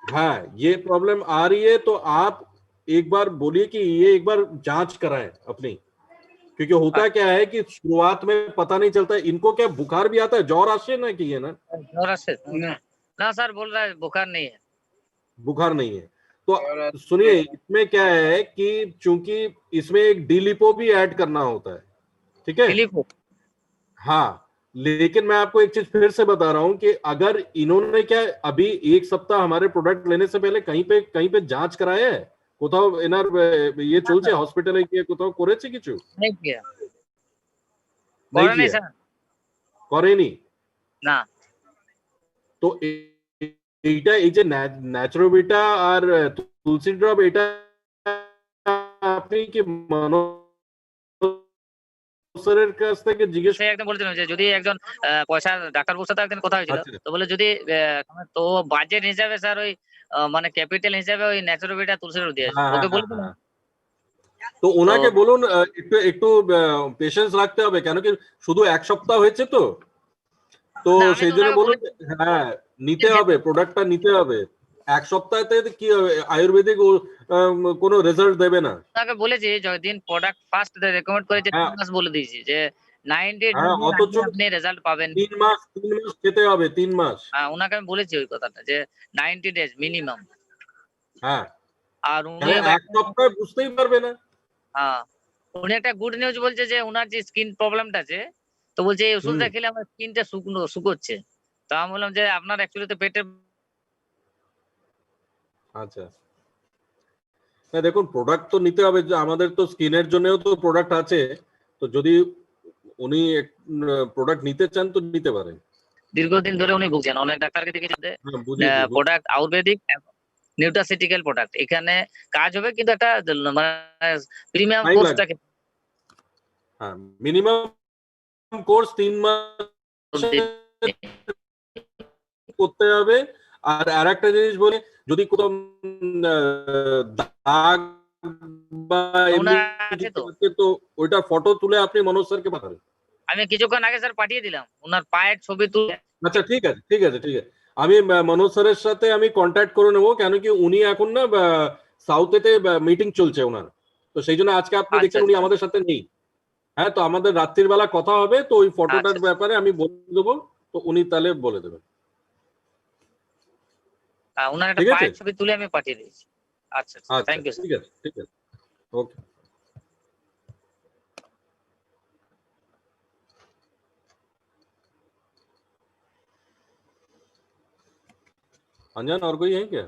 हाँ, ये प्रॉब्लम आ रही है, तो आप एक बार बोलिए कि ये एक बार जांच कराएं अपनी, क्योंकि होता क्या है कि शुरुआत में पता नहीं चलता। इनको क्या बुखार भी आता है, ज्वर आशय ना कि है ना, ज्वर से ना सर बोल रहा है बुखार नहीं है। बुखार नहीं है। तो सुनिए, इसमें क्या है कि चूंकि इसमें एक डीलिपो भी ऐड करना होता है, ठीक है। फिलिप हाँ, लेकिन मैं आपको एक चीज फिर से बता रहा हूं कि अगर इन्होंने क्या अभी 1 सप्ताह हमारे प्रोडक्ट लेने से पहले कहीं पे जांच कराया है, कोথাও এনার ये চলছে হসপিটালে গিয়ে কোথাও করেছে কিছু? नहीं किया, नहीं করে नहीं किया, सर করেনি। না। তো এইটা এই যে ন্যাচুরোবিটা আর তুলসী ড্রপ, এটা আপনি কি মানুষের কাছ থেকে জিজ্ঞেস সে একদম বলেছিল যে যদি একজন পয়সা ডাক্তারবাবুর সাথে একদিন কথা হয়েছিল, আচ্ছা তো বলে যদি তো বাজেট হিসাবে স্যার ওই মানে ক্যাপিটাল হিসাবে ওই ন্যাচুরোবিটা তুলসী রোড দিয়েছে, হ্যাঁ ওকে হ্যাঁ বলে হ্যাঁ দিলাম। হ্যাঁ। তো ওনাকে বলুন একটু একটু পেশেন্স রাখতে হবে, কেন কি শুধু 1 সপ্তাহ হয়েছে তো তো না, আমি সেই তো জন্য ওনাকে বলুন, হ্যাঁ নিতে হবে, প্রোডাক্টটা নিতে হবে। 1 সপ্তাহতে কি হবে, আয়ুর্বেদিক কোনো রেজাল্ট দেবে না। ওনাকে বলেছি যেদিন প্রোডাক্ট ফার্স্ট রেকমেন্ড করেছে 3 হ্যাঁ মাস বলে দিয়েছি যে 90 হ্যাঁ, ডেজের অথচ আগে আপনি রেজাল্ট পাবেন। 3 মাস খেতে হবে, 3 মাস। হ্যাঁ, ওনাকে আমি বলেছি ওই কথাটা যে 90 ডেজ মিনিমাম। হ্যাঁ, আর উনি তাহলে 1 সপ্তাহে বুঝতেই পারবে না। হ্যাঁ, উনি একটা গুড নিউজ বলছে যে উনার যে স্কিন প্রবলেমটা আছে, তো বলছে এই ওষুধটা খেলে আমার স্কিনটা শুকোচ্ছে। তো আমি বললাম যে আপনার অ্যাকচুয়ালি তো পেটের আচ্ছা, না দেখুন, প্রোডাক্ট তো নিতে হবে, যে আমাদের তো স্কিনের জন্যও তো প্রোডাক্ট আছে। তো যদি উনি প্রোডাক্ট নিতে চান তো নিতে পারেন। দীর্ঘদিন ধরে উনি ভুগছেন, অনেক ডাক্তারকে দেখিয়েছেন। হ্যাঁ, বুঝেছি। প্রোডাক্ট আয়ুর্বেদিক নিউট্রাসিউটিক্যাল প্রোডাক্ট এখানে কাজ হবে, কিন্তু একটা মানে প্রিমিয়াম টাইম লাগবে। কোর্সটাকে হ্যাঁ, মিনিমাম কোর্স 3 মাস করতে হবে। আর আরেকটা জিনিস বলি, যদি কোথাও দাগ বা এমনি আছে তো। তো ওইটা ফটো তুলে আপনি মনোজ স্যারকে পাঠাবেন। আমি কিছুক্ষণ আগে স্যার পাঠিয়ে দিলাম ওনার পায়ের ছবি তুলে। আচ্ছা, ঠিক আছে ঠিক আছে ঠিক আছে, আমি মনোজ স্যারের সাথে আমি কন্ট্যাক্ট করে নেবো, কেন কি উনি এখন না সাউথেতে মিটিং চলছে ওনার। তো সেই জন্য আজকে আপনি দেখছেন উনি আমাদের সাথে নেই। হ্যাঁ, তো আমাদের রাত্রির বেলা কথা হবে, তো ওই ফটোটার ব্যাপারে আমি বলে দেবো, তো উনি তাহলে বলে দেবেন। ওনার একটা পায়ের ছবি তুলে আমি পাঠিয়ে দিয়েছি। আচ্ছা, থ্যাংক ইউ ঠিক আছে ঠিক আছে, ওকে। अनजान और कोई है क्या?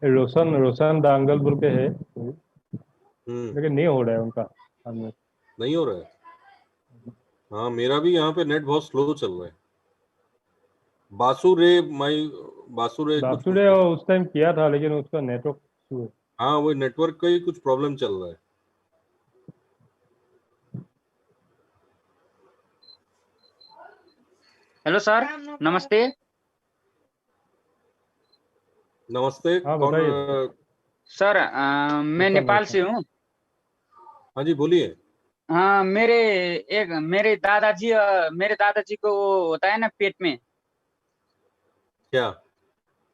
रोशन दांगल बोल के है, लेकिन नहीं हो रहा है उनका। नहीं हो रहा है। हाँ, मेरा भी यहाँ पे नेट बहुत स्लो चल रहा है। बासुरे उस टाइम किया था, लेकिन उसका नेटवर्क, हाँ वो नेटवर्क का ही कुछ प्रॉब्लम चल रहा है। हेलो सर, नमस्ते। नमस्ते। हाँ, कौन? सर मैं नेपाल से हूँ। हाँ जी, बोलिए। हाँ, मेरे दादाजी को वो होता है ना पेट में, क्या?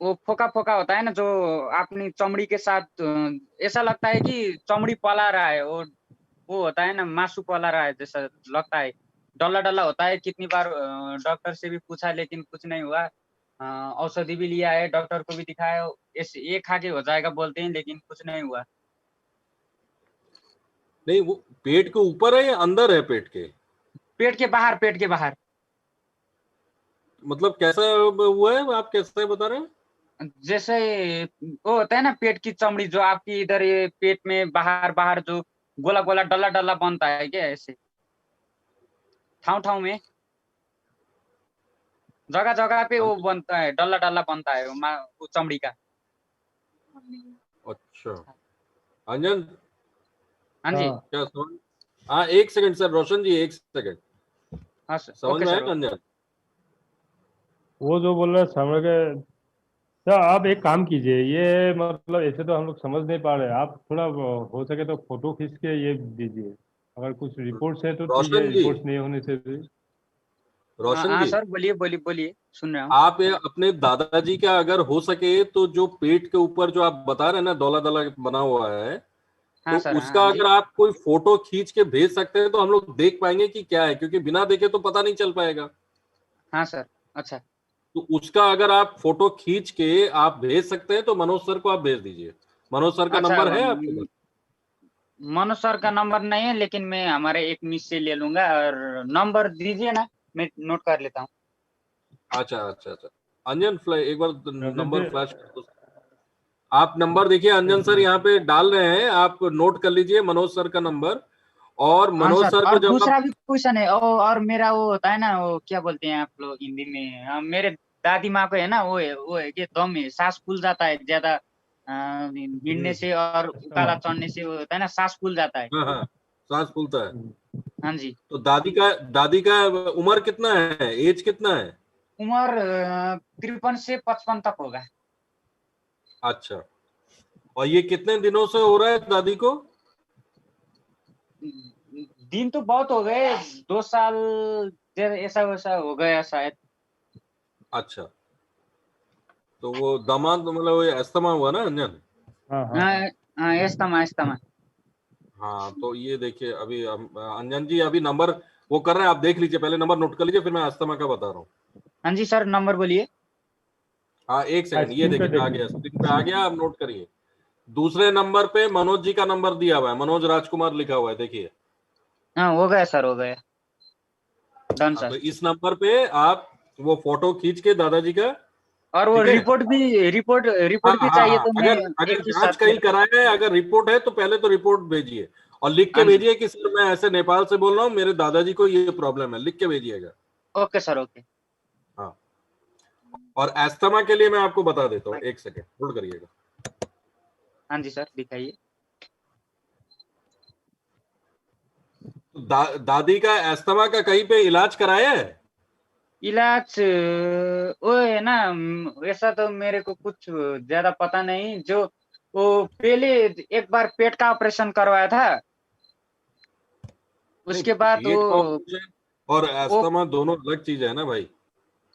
वो फोका फोका होता है ना, जो अपनी चमड़ी के साथ ऐसा लगता है कि चमड़ी पला रहा है, वो होता है ना, मासू पला रहा है जैसा लगता है, डला डला होता है। कितनी बार डॉक्टर से भी पूछा, लेकिन कुछ नहीं हुआ। औषधि भी लिया है, डॉक्टर को भी दिखाया, ये खा के हो जाएगा बोलते हैं, लेकिन कुछ नहीं हुआ। नहीं, वो पेट के ऊपर है या अंदर है पेट के? पेट के बाहर, पेट के बाहर। मतलब कैसा हुआ है, आप कैसे बता रहे हैं? जैसे वो होता है ना पेट की चमड़ी, जो आपकी इधर ये पेट में बाहर बाहर जो गोला गोला डल्ला डल्ला बनता है क्या, ऐसे ठाव ठाव में जगह जगह पे वो बनता है, डल्ला डल्ला बनता है वो चमड़ी का। अच्छा अंजन, हाँ जी। हाँ क्या समझ? हाँ, एक सेकंड सर, रोशन जी, एक सेकंड। हाँ सर, समझ ओके में सर। आया अंजन? वो जो बोल रहा है समझ गए। तो आप एक काम कीजिए, ये मतलब ऐसे तो हम लोग समझ नहीं पा रहे, आप थोड़ा हो सके तो फोटो खींच के ये दीजिए। अगर कुछ रिपोर्ट्स है तो ठीक है, रोशन जी, रिपोर्ट्स नहीं होने से भी। रोशन हाँ जी, सर, बोलिए बोलिए बोलिए, सुन रहा हूँ। आप ये अपने दादाजी का अगर हो सके तो जो पेट के ऊपर जो आप बता रहे हैं ना दौला दौला बना हुआ है, हाँ तो सर, उसका हाँ जी। अगर आप कोई फोटो खींच के भेज सकते हैं तो हम लोग देख पाएंगे कि क्या है, क्योंकि बिना देखे तो पता नहीं चल पाएगा। हाँ सर, अच्छा। तो उसका अगर आप फोटो खींच के आप भेज सकते हैं तो मनोज सर को आप भेज दीजिए। मनोज सर का अच्छा, नंबर है आपके पास? मनोज सर का नंबर नहीं है, लेकिन मैं हमारे एक मिस से ले लूंगा। और नंबर दीजिए ना, मैं नोट कर लेता हूँ। अच्छा अच्छा अच्छा, अंजन एक बार रजत नंबर जी, फ्लैश कर दो। आप नंबर देखिए, अंजन सर यहाँ पे डाल रहे हैं, आप नोट कर लीजिए मनोज सर का नंबर। और हाँ मनोज सर, सर को और जब दूसरा आप, भी क्वेश्चन है। और मेरा वो होता है ना, वो क्या बोलते हैं आप लोग हिंदी में, मेरे दादी माँ को है ना, वो है कि दम है, सांस फूल जाता है ज्यादा भिड़ने से और उकाला चढ़ने से, वो होता है ना, सांस फूल जाता है। हाँ हाँ, सांस फूलता है। हाँ जी। तो दादी का उम्र कितना है, एज कितना है? उम्र 53 से 55 तक होगा। अच्छा, और ये कितने दिनों से हो रहा है दादी को? दिन तो बहुत हो गए, 2 साल ऐसा वैसा हो गया शायद। अच्छा, तो वो दामाद मतलब वो अस्थमा हुआ ना अंजन? हाँ हाँ हाँ। हाँ, एस्तमा एस्तमा। हाँ, तो ये देखिए अभी अंजन जी अभी नंबर वो कर रहे हैं, आप देख लीजिए, पहले नंबर नोट कर लीजिए, फिर मैं अस्थमा का बता रहा हूँ। हाँ जी सर, नंबर बोलिए। हाँ, एक सेकंड, ये स्क्रीन पे देखिए आ देख गया, लीजिए। स्क्रीन पे आ गया, आप नोट करिए। दूसरे नंबर पे मनोज जी का नंबर दिया हुआ है, मनोज राजकुमार लिखा हुआ है, देखिए। हाँ, हो गया सर, हो गया। डन हाँ, तो सर। इस नंबर पे आप वो फोटो खींच के दादाजी का, और वो ठीक है? रिपोर्ट हाँ भी हाँ चाहिए, हाँ, तो मैं अगर अगर एक ही जांच साथ कहीं में। कराया है, अगर रिपोर्ट है तो पहले तो रिपोर्ट भेजिए, और लिख के हाँ जी, भेजिए कि सर मैं ऐसे नेपाल से बोल रहा हूँ, मेरे दादाजी को ये प्रॉब्लम है, लिख के भेजिएगा। Okay sir, okay. हाँ, और एस्थमा के लिए मैं आपको बता देता हूँ, एक सेकंड होल्ड करिएगा। हाँ जी सर, दिखाइए। दादी का एस्थमा का कहीं पे इलाज कराया है? इलाज वो है ना, वैसा तो मेरे को कुछ ज्यादा पता नहीं। जो वो पहले एक बार पेट का ऑपरेशन करवाया था, नहीं, उसके बाद पेट का ऑपरेशन और वो एस्थमा दोनों अलग चीज है ना भाई।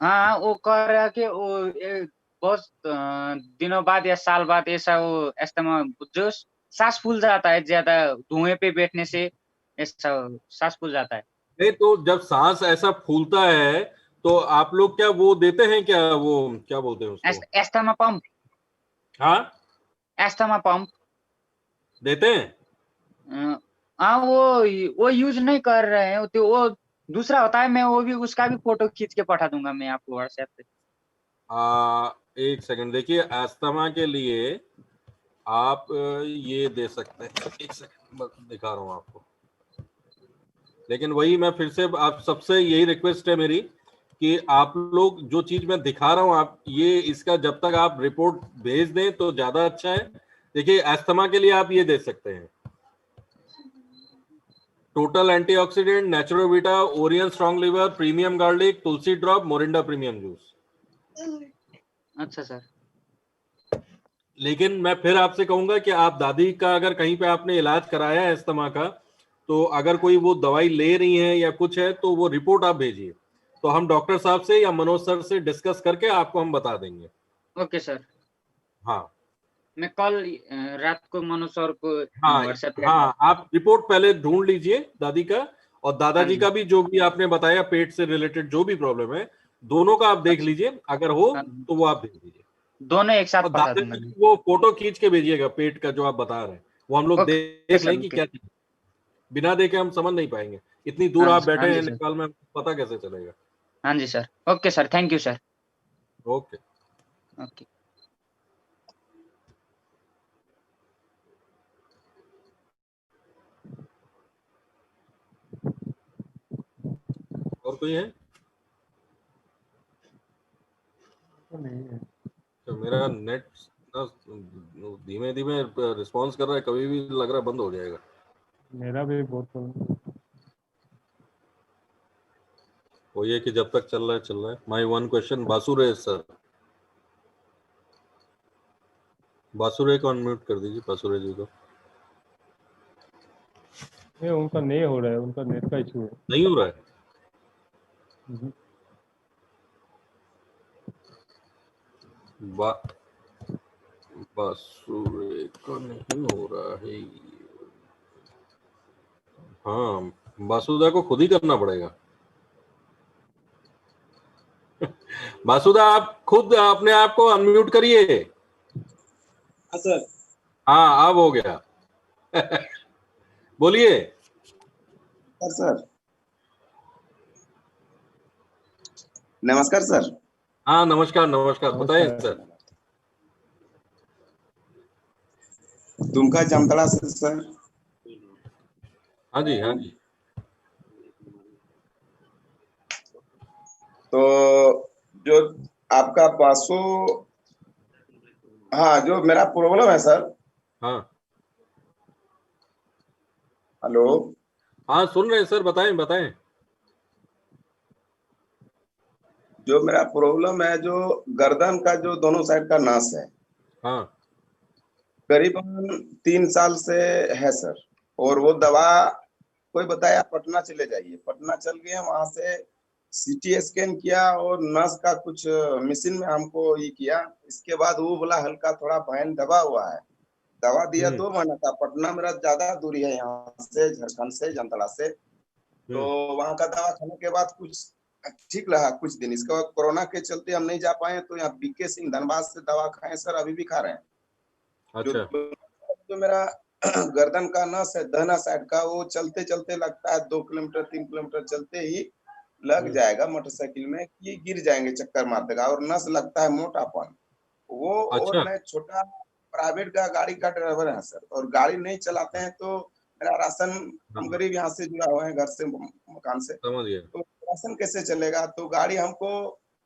हाँ, वो कह रहा कि वो बहुत दिनों बाद या साल बाद ऐसा वो अस्थमा, जो सांस फूल जाता है ज्यादा धुएं पे बैठने से, ऐसा सांस फूल जाता है। नहीं, तो जब सांस ऐसा फूलता है तो आप लोग क्या वो देते हैं क्या, वो क्या बोलते हैं उसको? Asthma pump. हाँ, अस्थमा पंप। देते हैं। हाँ, वो यूज नहीं कर रहे हैं, तो वो दूसरा होता है। मैं वो भी, उसका भी फोटो खींच के पठा दूंगा मैं आपको व्हाट्सएप पे। एक सेकंड देखिए, एस्थमा के लिए आप ये दे सकते हैं, एक सेकंड दिखा रहा हूँ आपको। लेकिन वही मैं फिर से आप सबसे यही रिक्वेस्ट है मेरी कि आप लोग जो चीज मैं दिखा रहा हूँ, आप ये इसका जब तक आप रिपोर्ट भेज दें तो ज्यादा अच्छा है। देखिए, एस्थमा के लिए आप ये दे सकते हैं, total antioxidant, Naturovita, Orion strong liver, premium garlic, tulsi drop, morinda premium juice. अच्छा सर। लेकिन मैं फिर आपसे कहूंगा कि आप दादी का अगर कहीं पे आपने इलाज कराया है अस्थमा का, तो अगर कोई वो दवाई ले रही है या कुछ है तो वो रिपोर्ट आप भेजिए, तो हम डॉक्टर साहब से या मनोज सर से डिस्कस करके आपको हम बता देंगे। ओके सर, हाँ मैं कल रात को मनोज सर को हाँ व्हाट्सएप पे। हाँ, आप रिपोर्ट पहले ढूंढ लीजिए दादी का, और हाँ दादाजी जी। का भी जो भी आपने बताया पेट से रिलेटेड जो भी प्रॉब्लम है, दोनों का आप देख लीजिए, अगर हो हाँ, तो वो आप भेज दीजिए। दोनों एक साथ और पठा दूंगा दादाजी मैं। की वो फोटो खींच के भेजिएगा पेट का जो आप बता रहे हैं, वो हम लोग ओके देख सर, लें कि ओके। क्या। बिना देखे हम समझ नहीं पाएंगे। इतनी दूर हाँ आप जी, हाँ बैठे जी हैं सर। नेपाल में, पता कैसे चलेगा। हाँ जी sir, okay sir, thank you sir. Okay. Okay. और कोई है? नहीं है। तो मेरा नेट धीमे धीमे रिस्पॉन्स कर रहा है, कभी भी लग रहा है बंद हो जाएगा। मेरा भी बहुत वो ये कि जब तक चल रहा है चल रहा है। My one question, Basure sir, Basure को अनम्यूट कर दीजिए, बासुरे जी को। नहीं, उनका नहीं हो रहा है, उनका नेट का इशू है। नहीं हो रहा है? बा बासुरे का नहीं हो रहा है। हाँ, बासुदा को खुद ही करना पड़ेगा। बासुदा आप खुद अपने आप को अनम्यूट करिए। सर। हाँ, अब हो गया। बोलिए सर। नमस्कार सर। हाँ, नमस्कार नमस्कार, बताइए सर। दुमका जामताड़ा से सर। हाँ जी, हाँ जी। तो जो आपका पासो, हाँ, जो मेरा प्रॉब्लम है सर। हाँ हेलो। हाँ, सुन रहे हैं सर, बताएं बताएं। जो मेरा प्रॉब्लम है, जो गर्दन का जो दोनों साइड का नास है, हाँ, करीबन 3 साल से है सर। और वो दवा कोई बताया पटना चले जाइए, पटना चल गए, वहां से सीटी स्कैन किया और नस का कुछ मशीन में हमको ये किया। इसके बाद वो बोला हल्का थोड़ा बहन दबा हुआ है, दवा दिया 2 महीना का। पटना मेरा ज्यादा दूरी है यहाँ से, झारखंड से, जामताड़ा से। तो वहां का दवा खाने के बाद कुछ ठीक रहा कुछ दिन। इसके बाद कोरोना के चलते हम नहीं जा पाए, तो यहाँ बीके सिंह धनबाद से दवा खाए सर, अभी भी खा रहे हैं। अच्छा। जो मेरा गर्दन का नस है दाहिना साइड का, वो चलते चलते लगता है 2 किलोमीटर 3 किलोमीटर चलते ही लग जाएगा मोटरसाइकिल में कि गिर जाएंगे, चक्कर मार देगा। और नस लगता है मोटापन वो। अच्छा। और मैं छोटा प्राइवेट का गाड़ी का ड्राइवर है सर, और गाड़ी नहीं चलाते हैं तो मेरा राशन, हम गरीब यहाँ से जुड़ा हुआ है, घर से मकान से, समझ गया। तो राशन कैसे चलेगा। तो गाड़ी हमको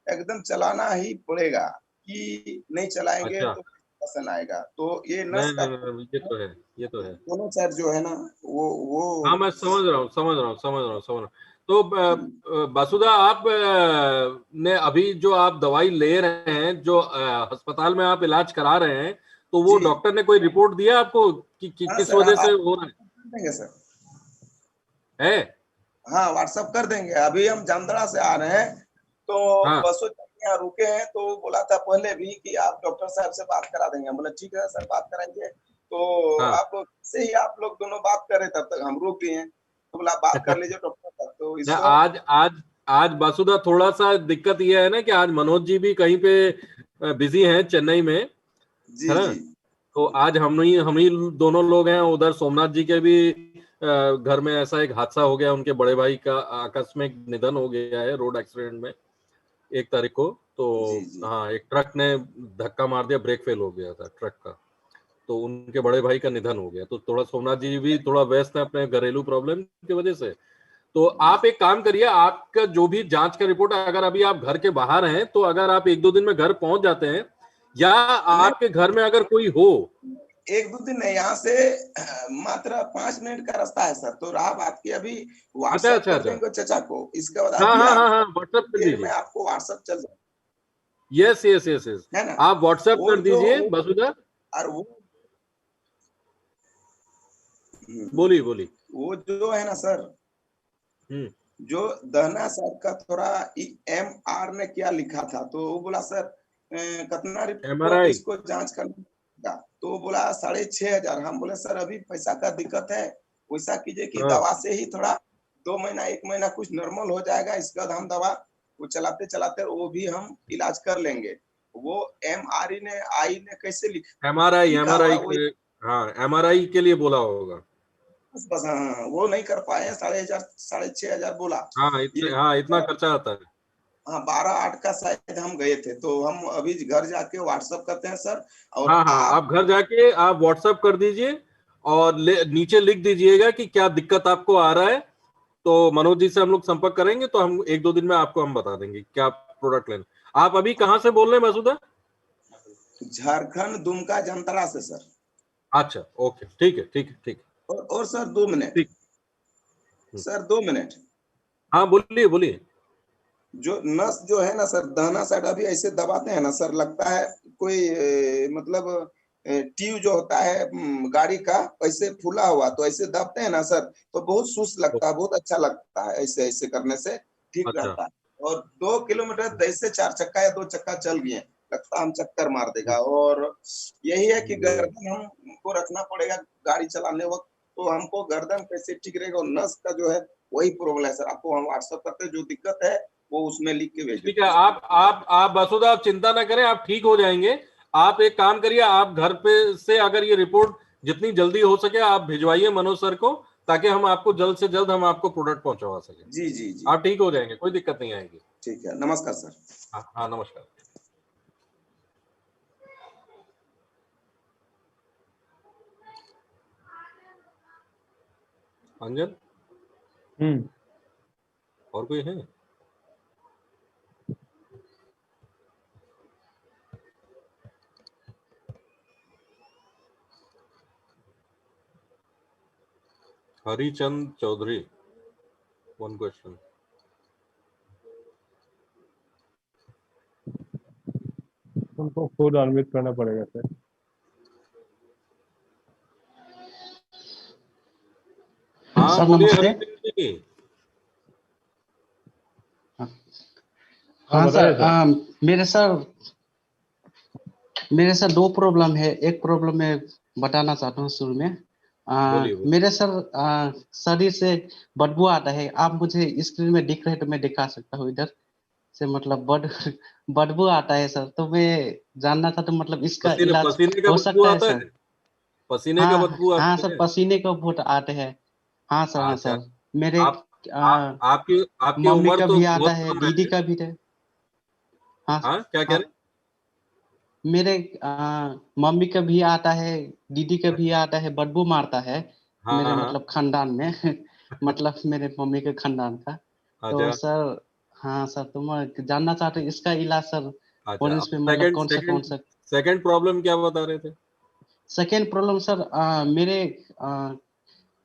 एकदम चलाना ही पड़ेगा, कि नहीं चलाएंगे अच्छा। तो राशन आएगा। तो ये नहीं नस का नहीं, ये तो है, ये तो है। दोनों साइड जो है ना, वो हाँ, मैं समझ रहा हूँ, समझ रहा हूँ, समझ रहा हूँ, समझ रहा हूँ। तो बासुदा, आप ने अभी जो आप दवाई ले रहे हैं, जो अस्पताल में आप इलाज करा रहे हैं, तो वो डॉक्टर ने कोई रिपोर्ट दिया आपको कि किस वजह से हो रहा देंगे सर है? हाँ, व्हाट्सएप कर देंगे। अभी हम जामताड़ा से आ रहे हैं, तो बसों यहाँ रुके हैं, तो बोला था पहले भी कि आप डॉक्टर साहब से बात करा देंगे। बोला ठीक है सर, बात कराएंगे। तो आप लोग से ही आप लोग दोनों बात कर रहे, तब तक हम रुक गए हैं। तो बोला बात कर लीजिए डॉक्टर साहब। तो इस आज आज आज बासुदा, थोड़ा सा दिक्कत ये है ना कि आज मनोज जी भी कहीं पे बिजी हैं चेन्नई में, है ना। तो आज हम ही दोनों लोग हैं। उधर सोमनाथ जी के भी घर में ऐसा एक हादसा हो गया, उनके बड़े भाई का आकस्मिक निधन हो गया है रोड एक्सीडेंट में 1 तारीख को। तो हाँ, एक ट्रक ने धक्का मार दिया, ब्रेक फेल हो गया था ट्रक का, तो उनके बड़े भाई का निधन हो गया। तो थोड़ा सोमनाथ जी भी थोड़ा व्यस्त है अपने घरेलू प्रॉब्लम की वजह से। तो आप एक काम करिए, आपका जो भी जांच का रिपोर्ट, अगर अभी आप घर के बाहर हैं, तो अगर आप 1-2 दिन में घर पहुंच जाते हैं, या आपके घर में अगर कोई हो, 1-2 दिन नहीं, यहाँ से मात्र 5 मिनट का रास्ता है सर। तो रहा बात की, अभी व्हाट्सएप कर देंगे चाचा को। इसके बाद हाँ, व्हाट्सएप कर दीजिए। मैं आपको व्हाट्सएप चल जाए। यस यस यस यस, है ना, आप व्हाट्सएप कर दीजिए बासुदा। और वो बोलिए बोलिए। वो जो है ना सर, जो दहना साहब का थोड़ा EMR ने क्या लिखा था, तो वो बोला सर कितना रिपोर्ट इसको जांच करना, तो बोला 6,500। हम बोले सर अभी पैसा का दिक्कत है, वैसा कीजिए कि दवा से ही थोड़ा 2 महीना 1 महीना कुछ नॉर्मल हो जाएगा। इसके बाद हम दवा वो चलाते चलाते वो भी हम इलाज कर लेंगे। वो MRI ने कैसे लिखा, MRI हाँ, MRI के लिए बोला होगा। बस हाँ हाँ, वो नहीं कर पाए हैं, 6,500 बोला। हाँ इतना खर्चा आता है। हाँ 12/8 का शायद हम गए थे, तो हम अभी घर जाके व्हाट्सएप करते हैं सर। और हाँ आप घर जाके आप व्हाट्सएप कर दीजिए और नीचे लिख दीजिएगा कि क्या दिक्कत आपको आ रहा है, तो मनोज जी से हम लोग संपर्क करेंगे, तो हम 1-2 दिन में आपको हम बता देंगे क्या प्रोडक्ट लेना। आप अभी कहाँ से बोल रहे हैं मसूदा? झारखंड दुमका जमतारा से सर। अच्छा ओके, ठीक है ठीक है ठीक है। और सर 2 मिनट सर, 2 मिनट। हाँ बोलिए बोलिए। जो नस जो है ना सर, दाहिना साइड अभी ऐसे दबाते हैं ना सर, लगता है कोई मतलब ट्यूब जो होता है गाड़ी का ऐसे फूला हुआ, तो ऐसे दबते हैं ना सर, तो बहुत सुस्त लगता है, बहुत अच्छा लगता है। ऐसे ऐसे करने से ठीक रहता है। और 2 किलोमीटर ऐसे 4 चक्का या 2 चक्का चल गए, लगता हम चक्कर मार देगा। और यही है कि गर्दन हमको रखना पड़ेगा गाड़ी चलाने वक्त, तो हमको गर्दन कैसे ठीक रहेगा। और नस का जो है वही प्रॉब्लम है सर। आपको हम व्हाट्सएप करते हैं, जो दिक्कत है वो उसमें लिख के भेज। ठीक है, आप मसूदा आप चिंता ना करें, आप ठीक हो जाएंगे। आप एक काम करिए, आप घर पे से अगर ये रिपोर्ट जितनी जल्दी हो सके आप भिजवाइए मनोज सर को, ताकि हम आपको जल्द से जल्द हम आपको प्रोडक्ट पहुंचवा सके। जी जी जी, आप ठीक हो जाएंगे, कोई दिक्कत नहीं आएगी। ठीक है, नमस्कार सर। हाँ नमस्कार। अंजन और कोई है? हरिचंद चौधरी, 1 क्वेश्चन। उनको खुद अनम्यूट करना पड़ेगा सर। हाँ सर बोलिए नमस्ते। हरिचंद जी। हाँ सर, मेरे सर 2 प्रॉब्लम है। एक प्रॉब्लम मैं बताना चाहता हूँ शुरू में। बोलिए। मेरे सर शरीर से बदबू आता है। आप मुझे स्क्रीन में दिख रहे तो मैं दिखा सकता हूँ, इधर से मतलब बदबू आता है सर। तो मैं जानना था तो मतलब इसका इलाज पसीने का हो बदबू सकता है आता सर? है? पसीने का बदबू आता हाँ है? सर, पसीने का बहुत आते हैं। हाँ सर, हाँ अच्छा, सर। मेरे आपकी मम्मी उम्र का तो भी बहुत आता है, कम दीदी का भी है। हाँ क्या कह रहे? मेरे मम्मी का भी आता है, दीदी का भी आता है, बदबू मारता है मेरे मतलब खानदान में मतलब मेरे मम्मी के खानदान का। तो सर हाँ सर, तो मैं जानना चाहता हूँ इसका इलाज सर अच्छा, पे मतलब कौन सा। सेकंड प्रॉब्लम क्या बता रहे थे? सेकेंड प्रॉब्लम सर मेरे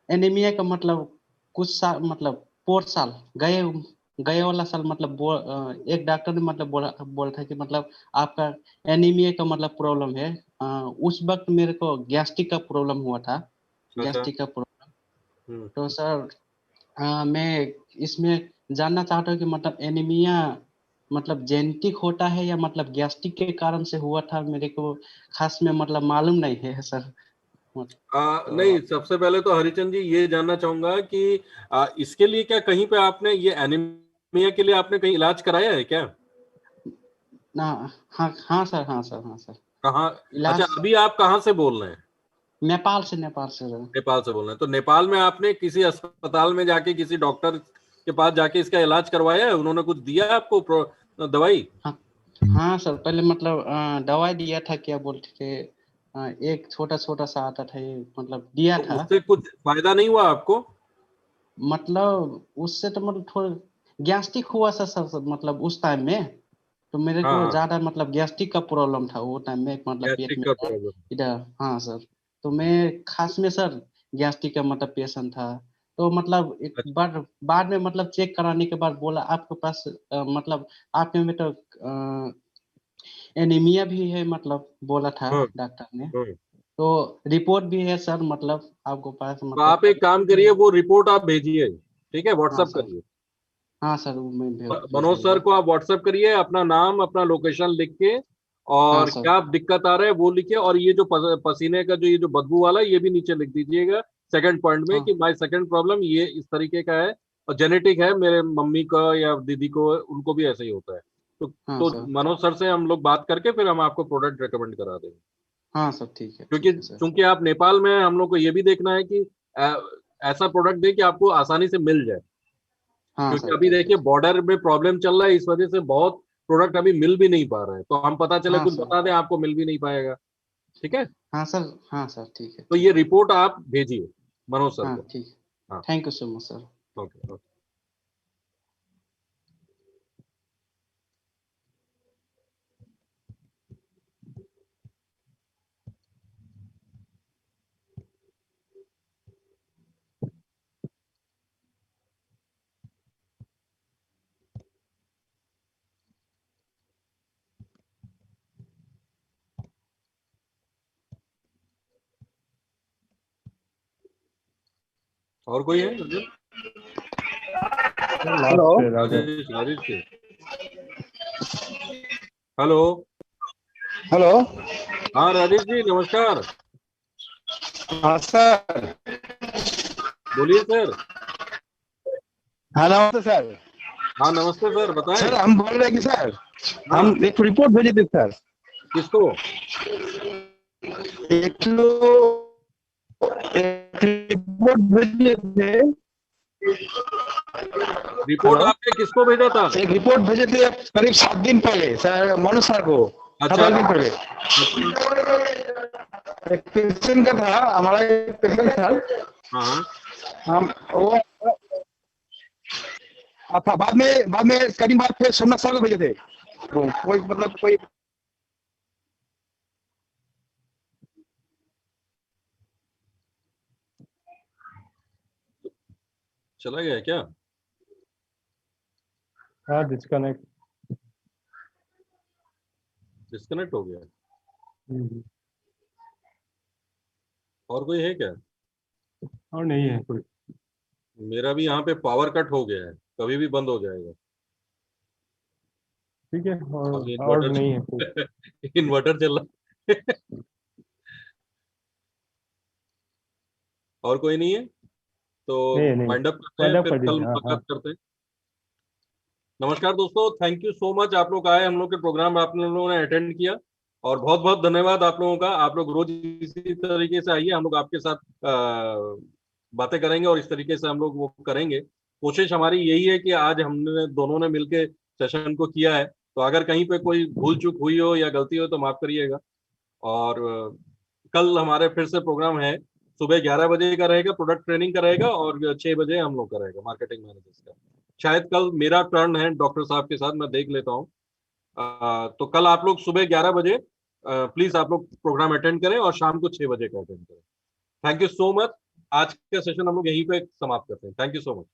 एनीमिया का मतलब कुछ साल मतलब 4 साल गए वाला साल मतलब एक डॉक्टर ने मतलब बोला था कि मतलब आपका एनीमिया का मतलब प्रॉब्लम है। उस वक्त मेरे को गैस्ट्रिक का प्रॉब्लम हुआ था, गैस्ट्रिक का प्रॉब्लम। तो सर मैं इसमें जानना चाहता हूँ कि मतलब एनीमिया मतलब जेनेटिक होता है या मतलब गैस्ट्रिक के कारण से हुआ था, मेरे को खास में मतलब मालूम नहीं है सर। नहीं, सबसे पहले तो हरिचंद जी ये जानना चाहूंगा कि इसके लिए क्या कहीं पे आपने ये एनीमिया के लिए आपने कहीं इलाज कराया है क्या? हाँ सर। कहाँ? अच्छा, अभी आप कहाँ से बोल रहे हैं? नेपाल से बोल रहे हैं। तो नेपाल में आपने किसी अस्पताल में जाके किसी डॉक्टर के पास जाके इसका इलाज करवाया है? उन्होंने कुछ दिया आपको दवाई? हाँ सर, पहले मतलब दवाई दिया था, क्या बोलते थे एक छोटा सा आता था, ये मतलब दिया था। उससे कुछ फायदा नहीं हुआ आपको? मतलब उससे तो मतलब थोड़ा गैस्ट्रिक हुआ सर मतलब उस टाइम में तो मेरे को ज्यादा मतलब गैस्ट्रिक का प्रॉब्लम था वो टाइम में, मतलब पेट में इधर। हाँ सर, तो मैं खास में सर गैस्ट्रिक का मतलब पेशेंट था। तो मतलब एक बार बाद में मतलब चेक कराने के बाद बोला आपके पास मतलब आपके में तो एनीमिया भी है मतलब बोला था डॉक्टर ने। तो रिपोर्ट भी है सर मतलब आपको पास मतलब। तो आप एक काम करिए, वो रिपोर्ट आप भेजिए, ठीक है? व्हाट्सएप करिए। हाँ सर, मनोज सर को आप व्हाट्सएप करिए, अपना नाम अपना लोकेशन लिख के और क्या दिक्कत आ रहा है वो लिखिए, और ये जो पसीने का जो ये जो बदबू वाला ये भी नीचे लिख दीजिएगा सेकंड पॉइंट में कि माय सेकंड प्रॉब्लम ये इस तरीके का है और जेनेटिक है, मेरे मम्मी का या दीदी को उनको भी ऐसा ही होता है। तो मनोज सर से हम लोग बात करके फिर हम आपको प्रोडक्ट रिकमेंड करा देंगे। हाँ सर, ठीक है। क्योंकि आप नेपाल में, हम लोग को ये भी देखना है कि ऐसा प्रोडक्ट दें कि आपको आसानी से मिल जाए, हाँ क्योंकि सर अभी ठीक है। देखिए बॉर्डर में प्रॉब्लम चल रहा है, इस वजह से बहुत प्रोडक्ट अभी मिल भी नहीं पा रहा है। तो हम पता चले हाँ कुछ सर बता दें, आपको मिल भी नहीं पाएगा। ठीक है, हाँ सर हाँ सर ठीक है तो ये रिपोर्ट आप भेजिए मनोज सर हाँ को। ठीक है। हाँ, thank you so much sir. Okay okay. और कोई है? लास्ट है राजा। राजेश, राजेश के। Hello hello. हाँ राजेश जी नमस्कार। हाँ सर। बोलिए सर। हाँ नमस्ते सर। हाँ नमस्ते सर, बताएं। सर हम बोल रहे हैं कि सर हाँ। हम एक रिपोर्ट भेजे थे सर। किसको? एक रिपोर्ट भेजे थे। रिपोर्ट आपने किसको भेजा था? एक रिपोर्ट भेजे थे करीब 7 दिन पहले सर, मनोज सर को। अच्छा। 7 दिन पहले एक पेशेंट का था, हमारा एक पेशेंट था। हाँ हम वो अच्छा बाद में करीब बार फिर सोमनाथ सर को भेजे थे। तो कोई मतलब कोई चला गया क्या? हाँ डिस्कनेक्ट। डिस्कनेक्ट हो गया। हम्म। और कोई है क्या? और नहीं है कोई। मेरा भी यहाँ पे पावर कट हो गया है, कभी भी बंद हो जाएगा। ठीक है अभी और नहीं है कोई। इन्वर्टर चल रहा है। और कोई नहीं है तो नहीं वाइंड अप करते हैं, वाइंड अप फिर कर कल दीजिए। हाँ मुलाकात हाँ करते हैं। नमस्कार दोस्तों, थैंक यू सो मच, आप लोग आए, हम लोग के प्रोग्राम आप लोगों ने अटेंड किया, और बहुत बहुत धन्यवाद आप लोगों का। आप लोग रोज इसी तरीके से आइए, हम लोग आपके साथ बातें करेंगे और इस तरीके से हम लोग वो करेंगे। कोशिश हमारी यही है कि आज हमने दोनों ने मिलके सेशन को किया है, तो अगर कहीं पे कोई भूल चूक हुई हो या गलती हो तो माफ करिएगा। और कल हमारे फिर से प्रोग्राम है, सुबह 11 बजे का रहेगा, प्रोडक्ट ट्रेनिंग का रहेगा, और 6 बजे हम लोग का रहेगा मार्केटिंग मैनेजर्स का। शायद कल मेरा टर्न है डॉक्टर साहब के साथ, मैं देख लेता हूँ। तो कल आप लोग सुबह 11 बजे प्लीज आप लोग प्रोग्राम अटेंड करें, और शाम को 6 बजे का अटेंड करें। Thank you so much. आज का सेशन हम लोग यहीं पे समाप्त करते हैं। Thank you so much.